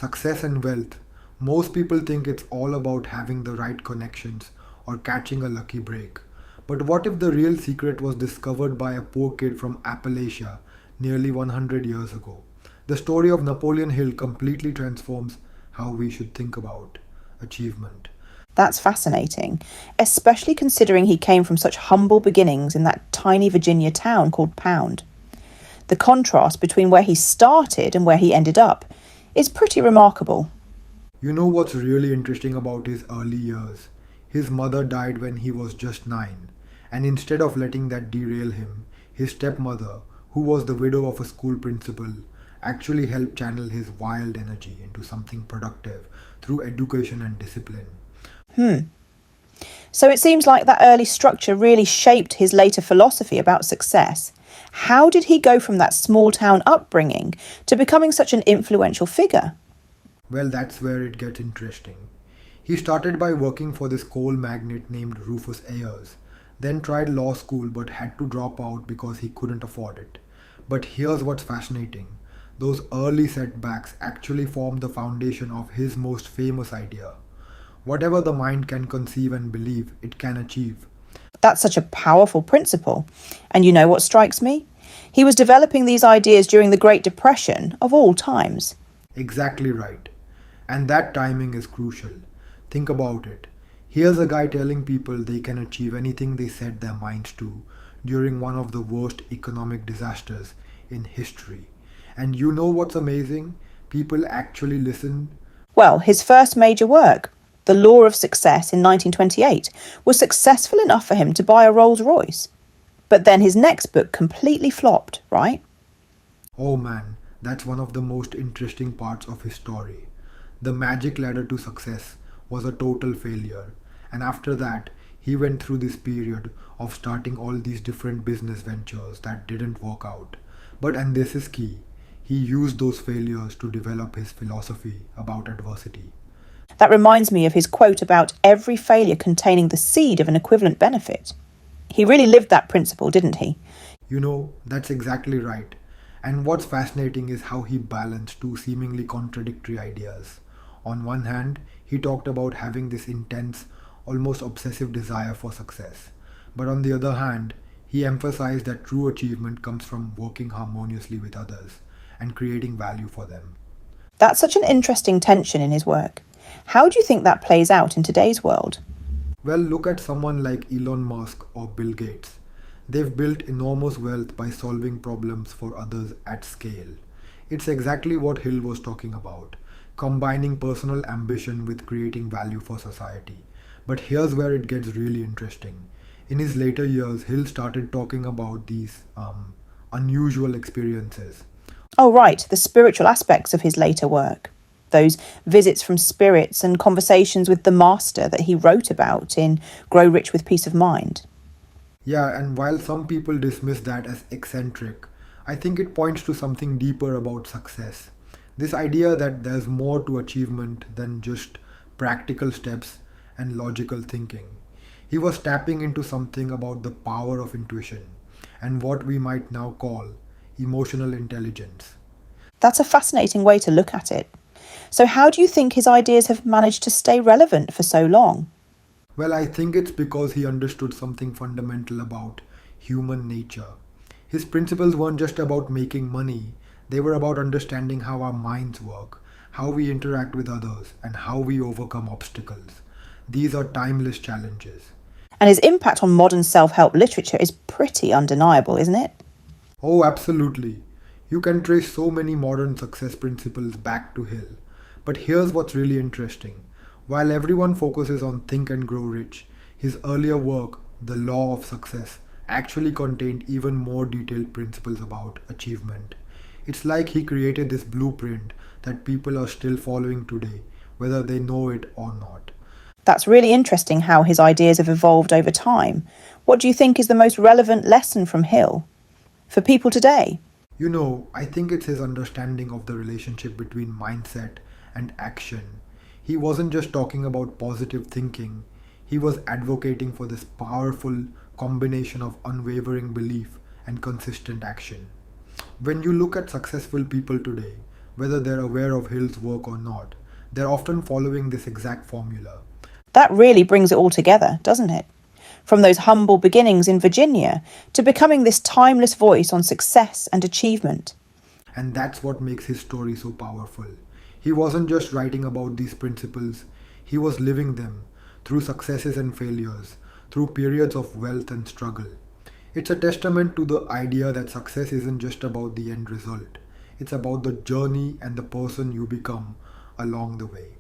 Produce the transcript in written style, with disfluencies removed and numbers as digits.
Success and wealth. Most people think it's all about having the right connections or catching a lucky break. But what if the real secret was discovered by a poor kid from Appalachia nearly 100 years ago? The story of Napoleon Hill completely transforms how we should think about achievement. That's fascinating, especially considering he came from such humble beginnings in that tiny Virginia town called Pound. The contrast between where he started and where he ended up is pretty remarkable. You know what's really interesting about his early years? His mother died when he was just 9, and instead of letting that derail him, his stepmother, who was the widow of a school principal, actually helped channel his wild energy into something productive through education and discipline. So it seems like that early structure really shaped his later philosophy about success. How did he go from that small town upbringing to becoming such an influential figure? Well, that's where it gets interesting. He started by working for this coal magnate named Rufus Ayers, then tried law school but had to drop out because he couldn't afford it. But here's what's fascinating. Those early setbacks actually formed the foundation of his most famous idea. Whatever the mind can conceive and believe, it can achieve. That's such a powerful principle. And you know what strikes me? He was developing these ideas during the Great Depression of all times. Exactly right. And that timing is crucial. Think about it. Here's a guy telling people they can achieve anything they set their minds to during one of the worst economic disasters in history. And you know what's amazing? People actually listen. Well, his first major work, The Law of Success in 1928, was successful enough for him to buy a Rolls-Royce. But then his next book completely flopped, right? Oh man, that's one of the most interesting parts of his story. The Magic Ladder to Success was a total failure. And after that, he went through this period of starting all these different business ventures that didn't work out. But, and this is key, he used those failures to develop his philosophy about adversity. That reminds me of his quote about every failure containing the seed of an equivalent benefit. He really lived that principle, didn't he? You know, that's exactly right. And what's fascinating is how he balanced two seemingly contradictory ideas. On one hand, he talked about having this intense, almost obsessive desire for success. But on the other hand, he emphasized that true achievement comes from working harmoniously with others and creating value for them. That's such an interesting tension in his work. How do you think that plays out in today's world? Well, look at someone like Elon Musk or Bill Gates. They've built enormous wealth by solving problems for others at scale. It's exactly what Hill was talking about, combining personal ambition with creating value for society. But here's where it gets really interesting. In his later years, Hill started talking about these unusual experiences. Oh, right, the spiritual aspects of his later work. Those visits from spirits and conversations with the master that he wrote about in Grow Rich with Peace of Mind. Yeah, and while some people dismiss that as eccentric, I think it points to something deeper about success. This idea that there's more to achievement than just practical steps and logical thinking. He was tapping into something about the power of intuition and what we might now call emotional intelligence. That's a fascinating way to look at it. So how do you think his ideas have managed to stay relevant for so long? Well, I think it's because he understood something fundamental about human nature. His principles weren't just about making money, they were about understanding how our minds work, how we interact with others, and how we overcome obstacles. These are timeless challenges. And his impact on modern self-help literature is pretty undeniable, isn't it? Oh, absolutely. You can trace so many modern success principles back to Hill. But here's what's really interesting. While everyone focuses on Think and Grow Rich, his earlier work, The Law of Success, actually contained even more detailed principles about achievement. It's like he created this blueprint that people are still following today, whether they know it or not. That's really interesting how his ideas have evolved over time. What do you think is the most relevant lesson from Hill for people today? You know, I think it's his understanding of the relationship between mindset and action. He wasn't just talking about positive thinking, he was advocating for this powerful combination of unwavering belief and consistent action. When you look at successful people today, whether they're aware of Hill's work or not. They're often following this exact formula. That really brings it all together, doesn't it? From those humble beginnings in Virginia to becoming this timeless voice on success and achievement. And that's what makes his story so powerful. He wasn't just writing about these principles, he was living them through successes and failures, through periods of wealth and struggle. It's a testament to the idea that success isn't just about the end result, it's about the journey and the person you become along the way.